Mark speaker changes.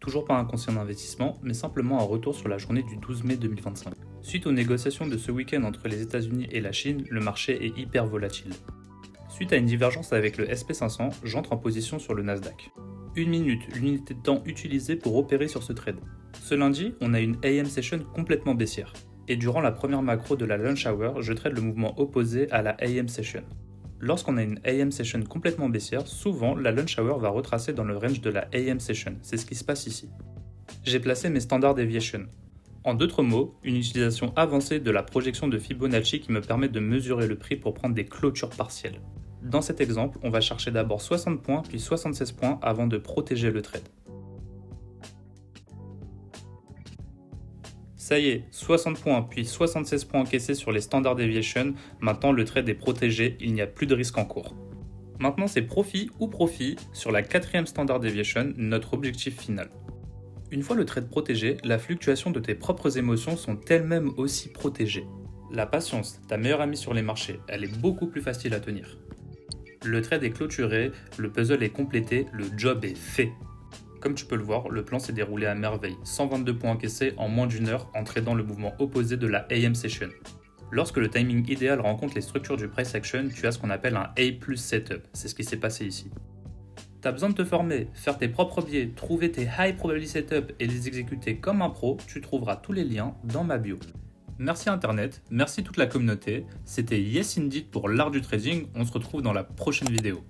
Speaker 1: Toujours pas inconscient d'investissement, mais simplement un retour sur la journée du 12 mai 2025. Suite aux négociations de ce week-end entre les États-Unis et la Chine, le marché est hyper volatile. Suite à une divergence avec le SP500, j'entre en position sur le Nasdaq. 1 minute, l'unité de temps utilisée pour opérer sur ce trade. Ce lundi, on a une AM session complètement baissière. Et durant la première macro de la lunch hour, je trade le mouvement opposé à la AM session. Lorsqu'on a une AM session complètement baissière, souvent la lunch hour va retracer dans le range de la AM session. C'est ce qui se passe ici. J'ai placé mes standard deviation. En d'autres mots, une utilisation avancée de la projection de Fibonacci qui me permet de mesurer le prix pour prendre des clôtures partielles. Dans cet exemple, on va chercher d'abord 60 points puis 76 points avant de protéger le trade. Ça y est, 60 points puis 76 points encaissés sur les standard deviation, maintenant le trade est protégé, il n'y a plus de risque en cours. Maintenant c'est profit ou profit sur la 4e standard deviation, notre objectif final. Une fois le trade protégé, la fluctuation de tes propres émotions sont elles-mêmes aussi protégées. La patience, ta meilleure amie sur les marchés, elle est beaucoup plus facile à tenir. Le trade est clôturé, le puzzle est complété, le job est fait. Comme tu peux le voir, le plan s'est déroulé à merveille, 122 points encaissés en moins d'une heure en tradant le mouvement opposé de la AM session. Lorsque le timing idéal rencontre les structures du price action, tu as ce qu'on appelle un A+ setup, c'est ce qui s'est passé ici. T'as besoin de te former, faire tes propres biais, trouver tes high probability setups et les exécuter comme un pro, tu trouveras tous les liens dans ma bio. Merci Internet, merci toute la communauté, c'était Yes Indeed pour l'art du trading, on se retrouve dans la prochaine vidéo.